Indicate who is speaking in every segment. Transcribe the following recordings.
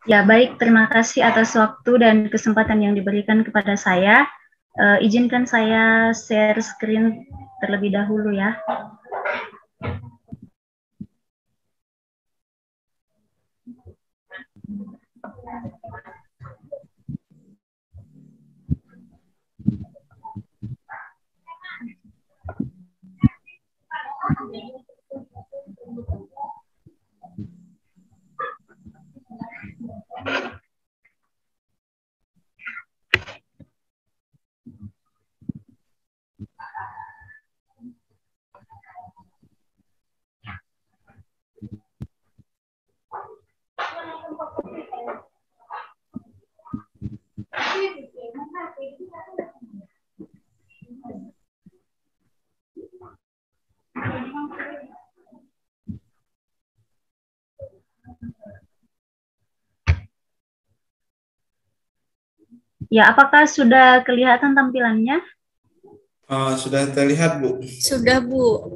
Speaker 1: Ya, baik. Terima kasih atas waktu dan kesempatan yang diberikan kepada saya. Izinkan saya share screen terlebih dahulu ya. Ya, apakah sudah kelihatan tampilannya?
Speaker 2: Sudah terlihat, Bu.
Speaker 3: Sudah, Bu.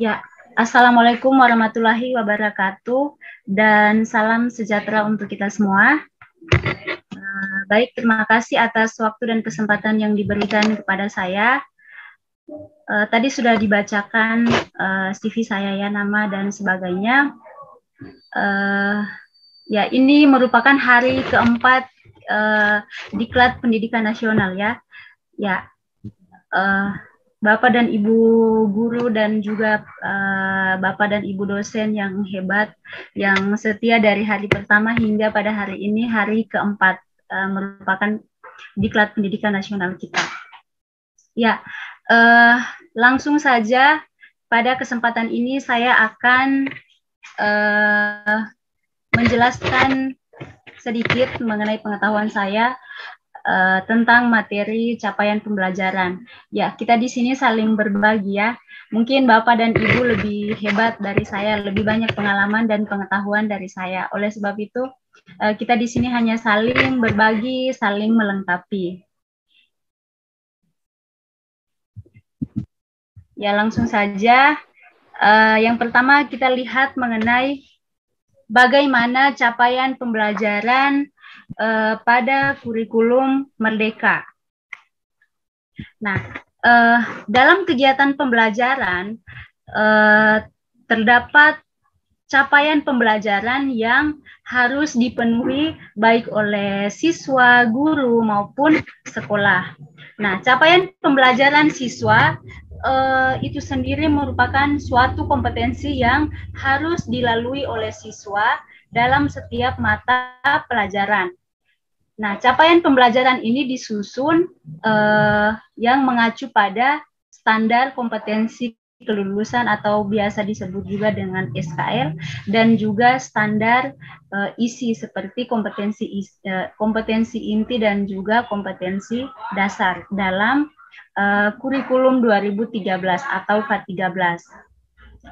Speaker 1: Ya, Assalamualaikum warahmatullahi wabarakatuh dan salam sejahtera untuk kita semua. Baik, terima kasih atas waktu dan kesempatan yang diberikan kepada saya. Tadi sudah dibacakan CV saya ya, nama dan sebagainya. Ya, ini merupakan hari keempat Diklat Pendidikan Nasional ya. Ya, Bapak dan Ibu guru dan juga Bapak dan Ibu dosen yang hebat, yang setia dari hari pertama hingga pada hari ini, hari keempat, merupakan Diklat Pendidikan Nasional kita. Ya, langsung saja pada kesempatan ini saya akan menjelaskan sedikit mengenai pengetahuan saya tentang materi capaian pembelajaran. Ya, kita di sini saling berbagi ya. Mungkin Bapak dan Ibu lebih hebat dari saya, lebih banyak pengalaman dan pengetahuan dari saya. Oleh sebab itu, kita di sini hanya saling berbagi, saling melengkapi. Ya, langsung saja. Yang pertama kita lihat mengenai bagaimana capaian pembelajaran pada kurikulum Merdeka. Nah, dalam kegiatan pembelajaran terdapat capaian pembelajaran yang harus dipenuhi baik oleh siswa, guru maupun sekolah. Nah, capaian pembelajaran siswa itu sendiri merupakan suatu kompetensi yang harus dilalui oleh siswa dalam setiap mata pelajaran. Nah, capaian pembelajaran ini disusun yang mengacu pada standar kompetensi kelulusan atau biasa disebut juga dengan SKL, dan juga standar isi seperti kompetensi inti dan juga kompetensi dasar dalam kurikulum 2013 atau K13.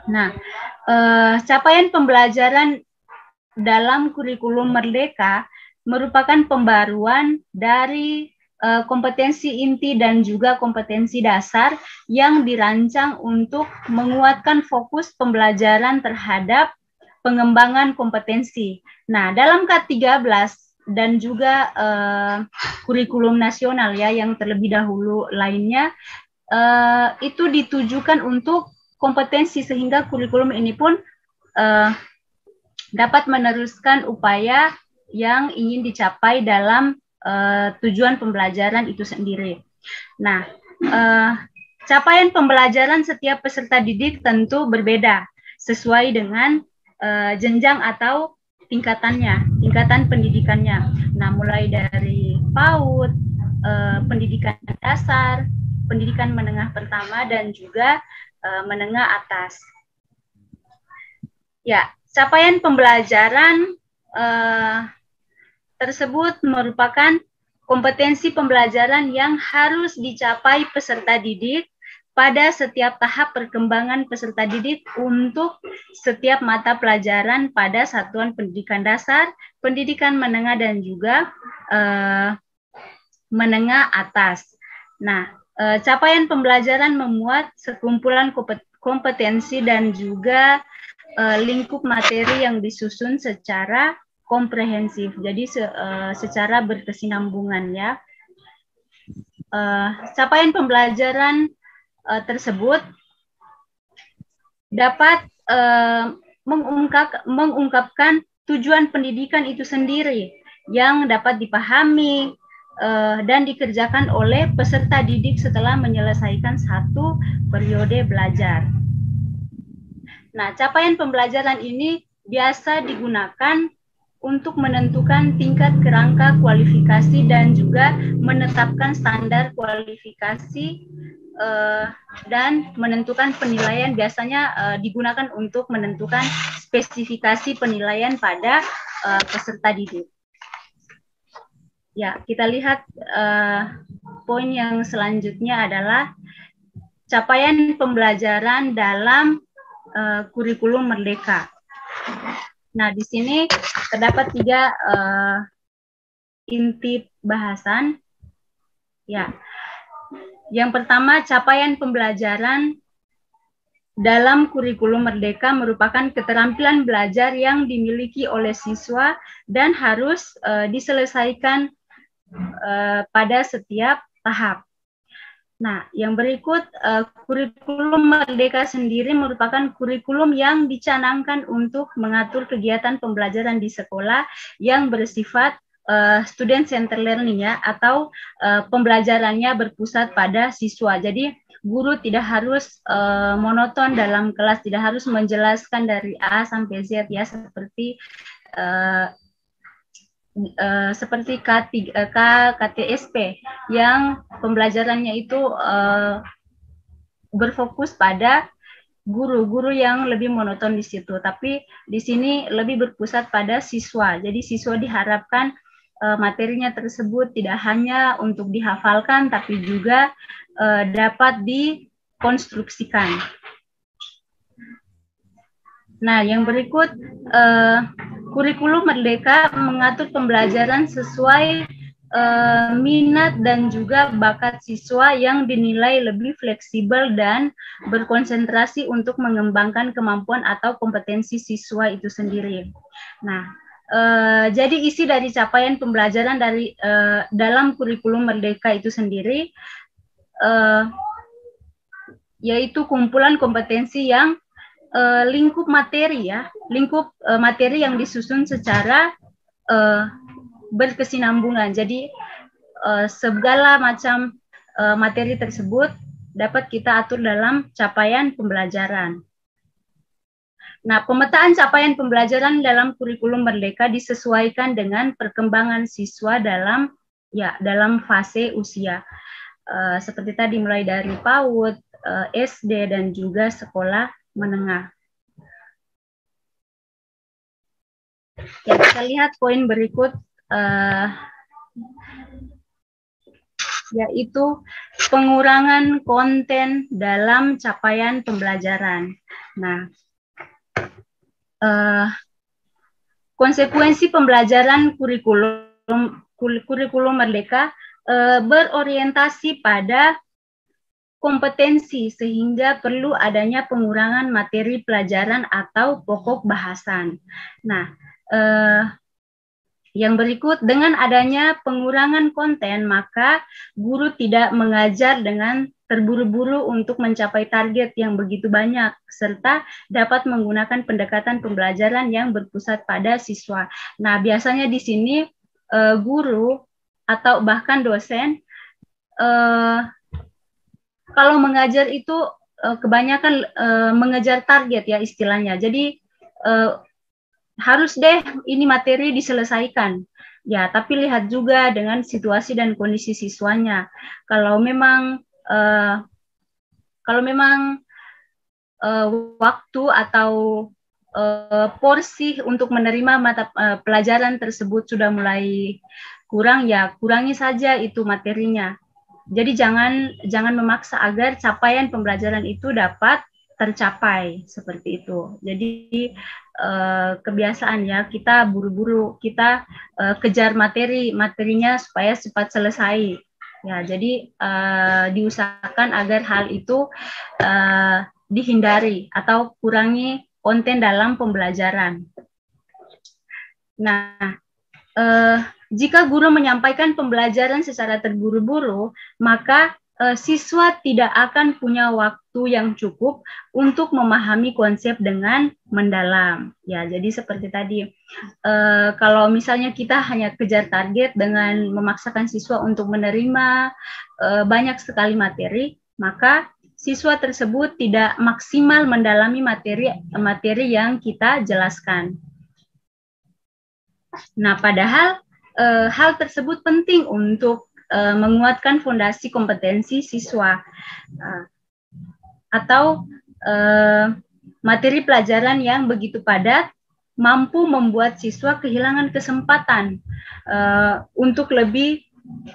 Speaker 1: Nah, capaian pembelajaran dalam kurikulum Merdeka merupakan pembaruan dari kompetensi inti dan juga kompetensi dasar yang dirancang untuk menguatkan fokus pembelajaran terhadap pengembangan kompetensi. Nah, dalam K13 dan juga kurikulum nasional ya yang terlebih dahulu lainnya, itu ditujukan untuk kompetensi, sehingga kurikulum ini pun dapat meneruskan upaya yang ingin dicapai dalam tujuan pembelajaran itu sendiri. Nah, capaian pembelajaran setiap peserta didik tentu berbeda sesuai dengan jenjang atau tingkatannya. tingkatan pendidikannya. Nah, mulai dari PAUD, pendidikan dasar, pendidikan menengah pertama, dan juga menengah atas. Ya, capaian pembelajaran tersebut merupakan kompetensi pembelajaran yang harus dicapai peserta didik pada setiap tahap perkembangan peserta didik untuk setiap mata pelajaran pada satuan pendidikan dasar, pendidikan menengah, dan juga menengah atas. Nah, capaian pembelajaran memuat sekumpulan kompetensi dan juga lingkup materi yang disusun secara komprehensif, jadi secara berkesinambungan ya. Capaian pembelajaran tersebut dapat mengungkapkan tujuan pendidikan itu sendiri yang dapat dipahami dan dikerjakan oleh peserta didik setelah menyelesaikan satu periode belajar. Nah, capaian pembelajaran ini biasa digunakan untuk menentukan tingkat kerangka kualifikasi dan juga menetapkan standar kualifikasi dan menentukan penilaian. Biasanya digunakan untuk menentukan spesifikasi penilaian pada peserta didik. Ya, kita lihat poin yang selanjutnya adalah capaian pembelajaran dalam kurikulum merdeka. Nah, di sini terdapat 3 inti bahasan. Ya, yang pertama, capaian pembelajaran dalam kurikulum merdeka merupakan keterampilan belajar yang dimiliki oleh siswa dan harus diselesaikan pada setiap tahap. Nah, yang berikut, kurikulum merdeka sendiri merupakan kurikulum yang dicanangkan untuk mengatur kegiatan pembelajaran di sekolah yang bersifat student center learning ya, atau pembelajarannya berpusat pada siswa. Jadi guru tidak harus monoton dalam kelas, tidak harus menjelaskan dari A sampai Z ya, seperti KTSP yang pembelajarannya itu berfokus pada guru yang lebih monoton di situ, tapi di sini lebih berpusat pada siswa. Jadi siswa diharapkan materinya tersebut tidak hanya untuk dihafalkan, tapi juga dapat dikonstruksikan. Nah, yang berikut, kurikulum merdeka mengatur pembelajaran sesuai minat dan juga bakat siswa yang dinilai lebih fleksibel dan berkonsentrasi untuk mengembangkan kemampuan atau kompetensi siswa itu sendiri. Nah, jadi isi dari capaian pembelajaran dari dalam kurikulum merdeka itu sendiri yaitu kumpulan kompetensi yang lingkup materi ya, lingkup materi yang disusun secara berkesinambungan. Jadi segala macam materi tersebut dapat kita atur dalam capaian pembelajaran. Nah, pemetaan capaian pembelajaran dalam kurikulum merdeka disesuaikan dengan perkembangan siswa dalam fase usia. Seperti tadi mulai dari PAUD, SD dan juga sekolah menengah. Ya, kita lihat poin berikut, yaitu pengurangan konten dalam capaian pembelajaran. Nah, konsekuensi pembelajaran kurikulum merdeka berorientasi pada kompetensi, sehingga perlu adanya pengurangan materi pelajaran atau pokok bahasan. Nah, yang berikut, dengan adanya pengurangan konten, maka guru tidak mengajar dengan terburu-buru untuk mencapai target yang begitu banyak, serta dapat menggunakan pendekatan pembelajaran yang berpusat pada siswa. Nah, biasanya di sini guru atau bahkan dosen kalau mengajar itu kebanyakan mengejar target ya istilahnya. Jadi harus deh ini materi diselesaikan. Ya, tapi lihat juga dengan situasi dan kondisi siswanya. Kalau memang waktu atau porsi untuk menerima mata pelajaran tersebut sudah mulai kurang, ya kurangi saja itu materinya. Jadi jangan memaksa agar capaian pembelajaran itu dapat tercapai seperti itu. Jadi kebiasaan ya kita buru-buru, kita kejar materinya supaya cepat selesai. Ya, jadi diusahakan agar hal itu dihindari atau kurangi konten dalam pembelajaran. Nah, jika guru menyampaikan pembelajaran secara terburu-buru, maka siswa tidak akan punya waktu yang cukup untuk memahami konsep dengan mendalam. Ya, jadi seperti tadi, kalau misalnya kita hanya kejar target dengan memaksakan siswa untuk menerima banyak sekali materi, maka siswa tersebut tidak maksimal mendalami materi yang kita jelaskan. Nah, padahal hal tersebut penting untuk menguatkan fondasi kompetensi siswa atau materi pelajaran yang begitu padat mampu membuat siswa kehilangan kesempatan untuk lebih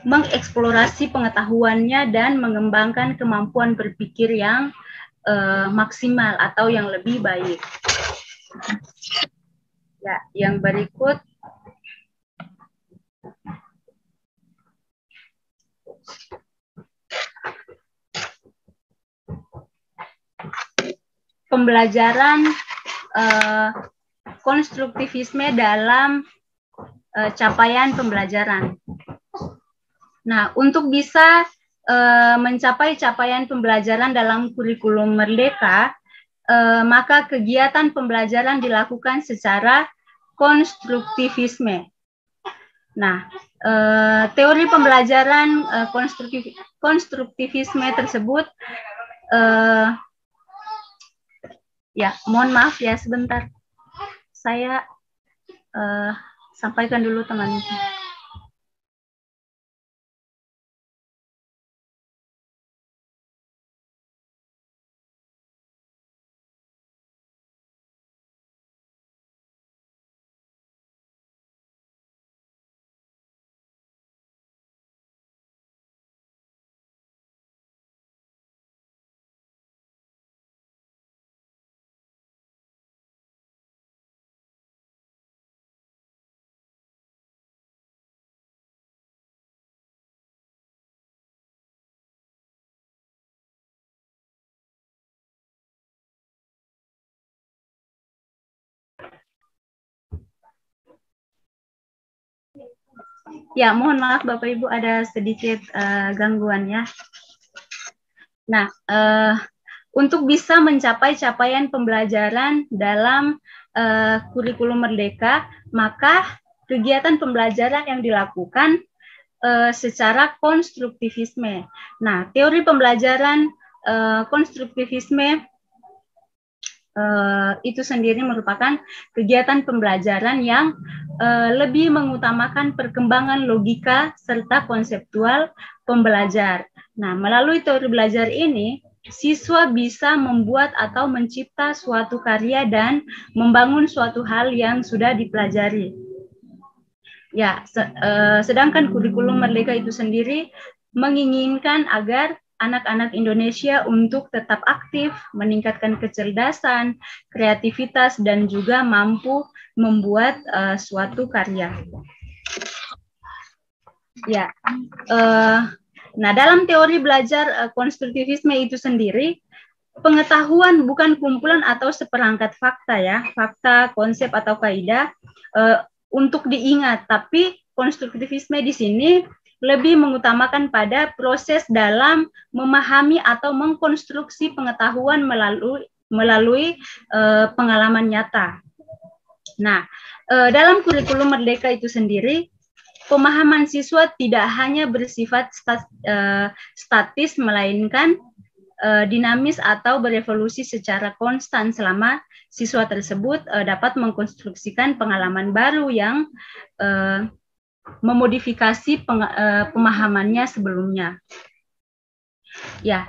Speaker 1: mengeksplorasi pengetahuannya dan mengembangkan kemampuan berpikir yang maksimal atau yang lebih baik. Ya, yang berikut pembelajaran konstruktivisme dalam capaian pembelajaran. Nah, untuk bisa mencapai capaian pembelajaran dalam kurikulum Merdeka, maka kegiatan pembelajaran dilakukan secara konstruktivisme. Nah, teori pembelajaran konstruktivisme tersebut, ya, mohon maaf ya sebentar, saya sampaikan dulu teman-teman. Ya, mohon maaf Bapak Ibu ada sedikit gangguan ya. Nah, untuk bisa mencapai capaian pembelajaran dalam kurikulum Merdeka, maka kegiatan pembelajaran yang dilakukan secara konstruktivisme. Nah, teori pembelajaran konstruktivisme itu sendiri merupakan kegiatan pembelajaran yang lebih mengutamakan perkembangan logika serta konseptual pembelajar. Nah, melalui teori belajar ini, siswa bisa membuat atau mencipta suatu karya dan membangun suatu hal yang sudah dipelajari. Ya, sedangkan kurikulum Merdeka itu sendiri menginginkan agar anak-anak Indonesia untuk tetap aktif, meningkatkan kecerdasan, kreativitas, dan juga mampu membuat suatu karya. Ya, nah dalam teori belajar konstruktivisme itu sendiri, pengetahuan bukan kumpulan atau seperangkat fakta ya, fakta, konsep atau kaidah untuk diingat, tapi konstruktivisme di sini lebih mengutamakan pada proses dalam memahami atau mengkonstruksi pengetahuan melalui pengalaman nyata. Nah, dalam kurikulum Merdeka itu sendiri, pemahaman siswa tidak hanya bersifat statis, melainkan dinamis atau berevolusi secara konstan selama siswa tersebut dapat mengkonstruksikan pengalaman baru yang memodifikasi pemahamannya sebelumnya. Ya,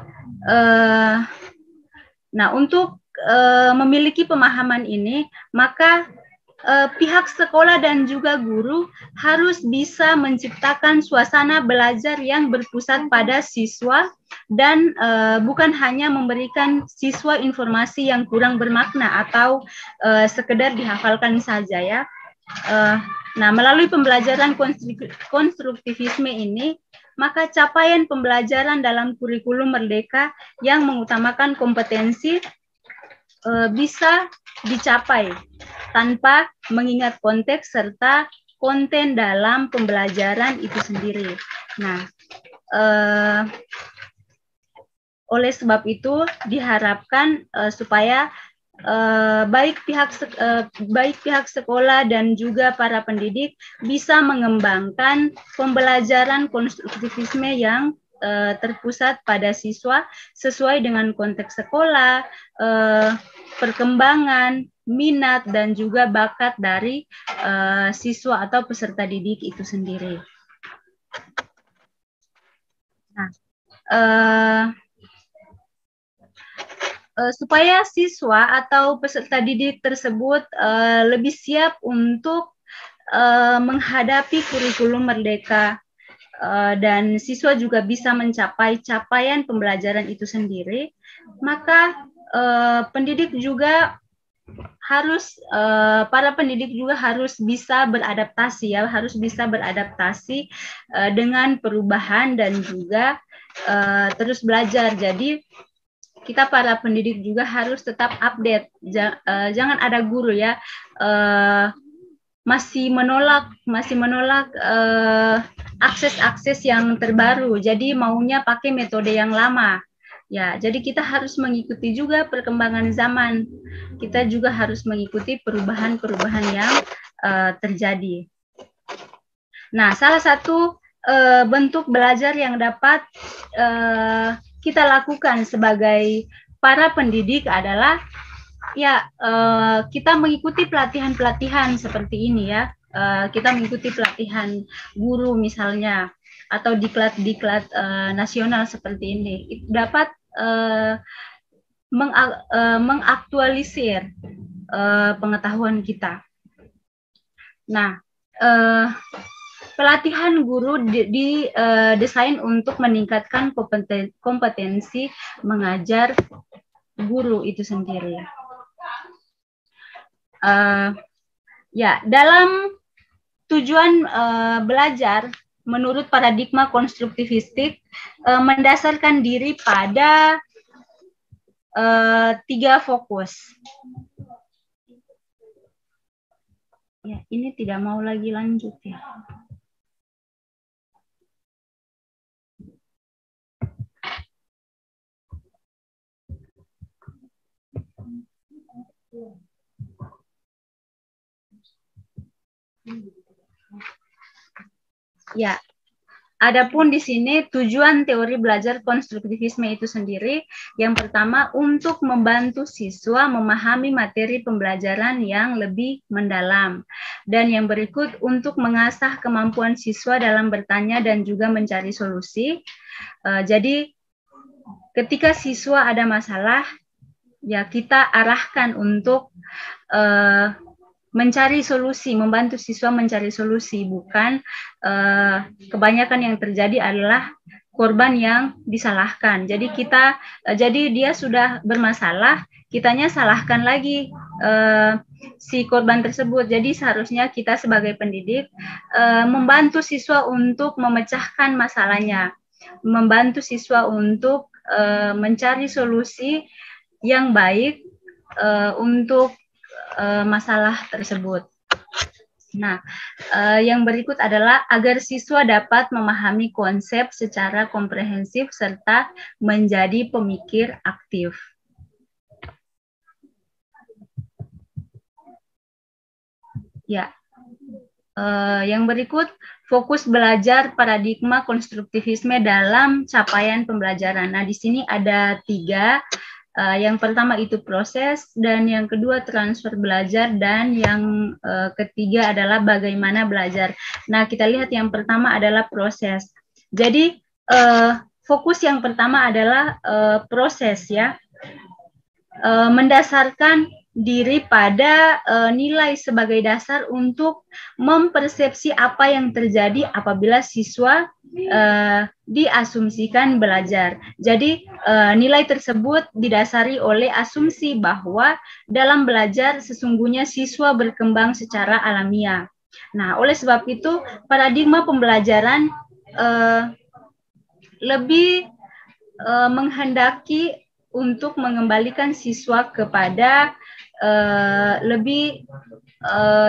Speaker 1: nah untuk memiliki pemahaman ini, maka pihak sekolah dan juga guru harus bisa menciptakan suasana belajar yang berpusat pada siswa dan bukan hanya memberikan siswa informasi yang kurang bermakna atau sekedar dihafalkan saja ya. Nah, melalui pembelajaran konstruktivisme ini, maka capaian pembelajaran dalam kurikulum merdeka yang mengutamakan kompetensi bisa dicapai tanpa mengingat konteks serta konten dalam pembelajaran itu sendiri. Nah, oleh sebab itu diharapkan supaya baik pihak sekolah dan juga para pendidik bisa mengembangkan pembelajaran konstruktivisme yang terpusat pada siswa sesuai dengan konteks sekolah, perkembangan, minat, dan juga bakat dari siswa atau peserta didik itu sendiri. Nah, supaya siswa atau peserta didik tersebut lebih siap untuk menghadapi kurikulum merdeka dan siswa juga bisa mencapai capaian pembelajaran itu sendiri, maka pendidik juga harus para pendidik juga harus bisa beradaptasi ya, harus bisa beradaptasi dengan perubahan dan juga terus belajar. Jadi kita para pendidik juga harus tetap update. Jangan ada guru ya masih menolak akses-akses yang terbaru. Jadi maunya pakai metode yang lama. Ya, jadi kita harus mengikuti juga perkembangan zaman. Kita juga harus mengikuti perubahan-perubahan yang terjadi. Nah, salah satu bentuk belajar yang dapat kita lakukan sebagai para pendidik adalah ya kita mengikuti pelatihan-pelatihan seperti ini ya. Kita mengikuti pelatihan guru misalnya atau diklat-diklat nasional seperti ini. Itu dapat mengaktualisir pengetahuan kita. Nah, pelatihan guru didesain untuk meningkatkan kompetensi mengajar guru itu sendiri. Ya, dalam tujuan belajar menurut paradigma konstruktivistik mendasarkan diri pada 3 fokus. Ya, ini tidak mau lagi lanjut ya. Ya, adapun di sini tujuan teori belajar konstruktivisme itu sendiri, yang pertama untuk membantu siswa memahami materi pembelajaran yang lebih mendalam, dan yang berikut untuk mengasah kemampuan siswa dalam bertanya dan juga mencari solusi. Jadi ketika siswa ada masalah, ya kita arahkan untuk mencari solusi, membantu siswa mencari solusi, bukan kebanyakan yang terjadi adalah korban yang disalahkan. Jadi jadi dia sudah bermasalah, kitanya salahkan lagi si korban tersebut. Jadi seharusnya kita sebagai pendidik membantu siswa untuk memecahkan masalahnya, membantu siswa untuk mencari solusi yang baik untuk masalah tersebut. Nah, yang berikut adalah agar siswa dapat memahami konsep secara komprehensif serta menjadi pemikir aktif. Ya, Yang berikut, fokus belajar paradigma konstruktivisme dalam capaian pembelajaran. Nah, di sini ada 3. Yang pertama itu proses, dan yang kedua transfer belajar, dan yang ketiga adalah bagaimana belajar. Nah, kita lihat yang pertama adalah proses. Jadi, fokus yang pertama adalah proses, ya. Mendasarkan diri pada nilai sebagai dasar untuk mempersepsi apa yang terjadi apabila siswa diasumsikan belajar. Jadi nilai tersebut didasari oleh asumsi bahwa dalam belajar sesungguhnya siswa berkembang secara alamiah. Nah, oleh sebab itu paradigma pembelajaran lebih menghendaki untuk mengembalikan siswa kepada lebih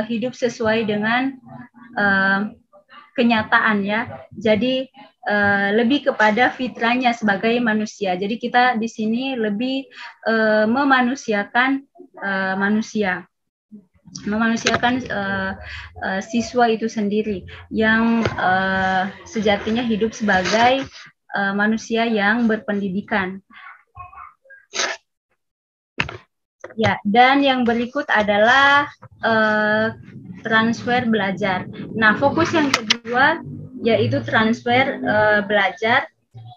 Speaker 1: hidup sesuai dengan kenyataan, ya. Jadi lebih kepada fitrahnya sebagai manusia. Jadi kita di sini lebih memanusiakan manusia, memanusiakan siswa itu sendiri yang sejatinya hidup sebagai manusia yang berpendidikan. Ya, dan yang berikut adalah transfer belajar. Nah, fokus yang kedua yaitu transfer belajar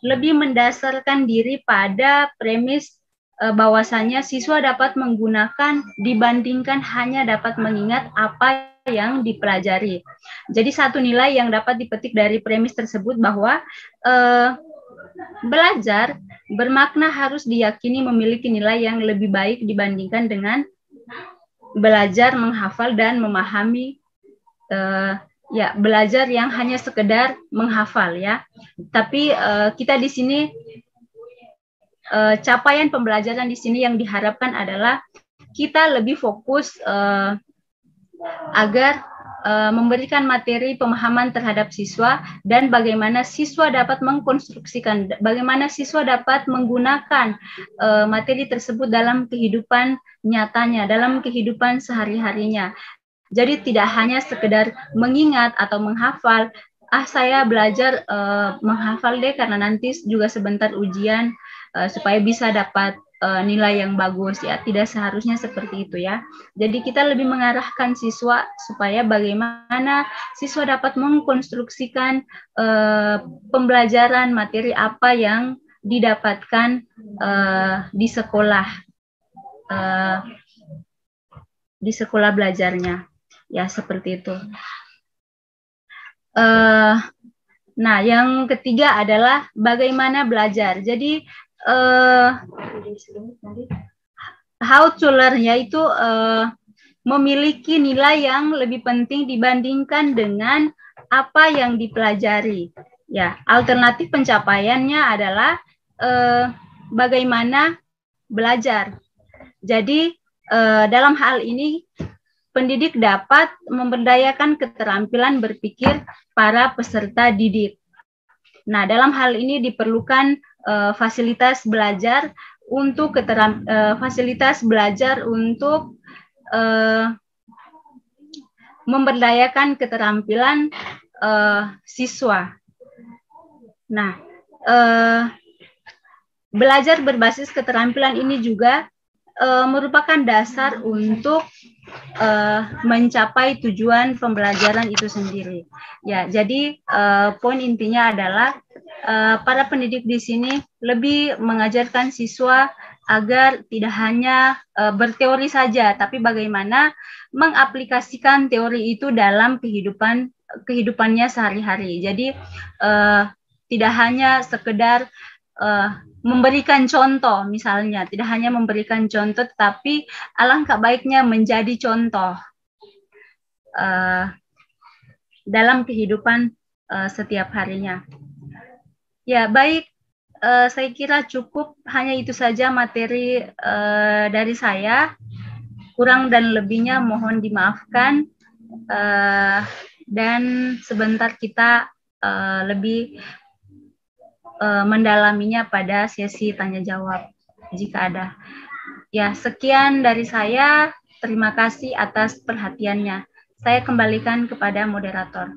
Speaker 1: lebih mendasarkan diri pada premis bahwasanya siswa dapat menggunakan dibandingkan hanya dapat mengingat apa yang dipelajari. Jadi satu nilai yang dapat dipetik dari premis tersebut bahwa belajar bermakna harus diyakini memiliki nilai yang lebih baik dibandingkan dengan belajar menghafal dan memahami, ya, belajar yang hanya sekedar menghafal, ya. Tapi kita di sini capaian pembelajaran di sini yang diharapkan adalah kita lebih fokus agar memberikan materi pemahaman terhadap siswa dan bagaimana siswa dapat mengkonstruksikan, bagaimana siswa dapat menggunakan materi tersebut dalam kehidupan nyatanya, dalam kehidupan sehari-harinya. Jadi tidak hanya sekedar mengingat atau menghafal, saya belajar menghafal deh karena nanti juga sebentar ujian supaya bisa dapat nilai yang bagus, ya. Tidak seharusnya seperti itu, ya. Jadi kita lebih mengarahkan siswa supaya bagaimana siswa dapat mengkonstruksikan pembelajaran materi apa yang didapatkan di sekolah belajarnya, ya, seperti itu. Nah, yang ketiga adalah bagaimana belajar. Jadi how to learn, yaitu memiliki nilai yang lebih penting dibandingkan dengan apa yang dipelajari. Ya, alternatif pencapaiannya adalah bagaimana belajar. Jadi dalam hal ini pendidik dapat memberdayakan keterampilan berpikir para peserta didik. Nah, dalam hal ini diperlukan fasilitas belajar untuk memberdayakan keterampilan siswa. Nah, belajar berbasis keterampilan ini juga merupakan dasar untuk mencapai tujuan pembelajaran itu sendiri. Ya, jadi poin intinya adalah para pendidik di sini lebih mengajarkan siswa agar tidak hanya berteori saja, tapi bagaimana mengaplikasikan teori itu dalam kehidupannya sehari-hari. Jadi tidak hanya sekedar memberikan contoh, misalnya tidak hanya memberikan contoh, tetapi alangkah baiknya menjadi contoh dalam kehidupan setiap harinya. Ya, baik, saya kira cukup, hanya itu saja materi dari saya. Kurang dan lebihnya mohon dimaafkan, dan sebentar kita lebih mendalaminya pada sesi tanya jawab jika ada. Ya, sekian dari saya. Terima kasih atas perhatiannya. Saya kembalikan kepada moderator.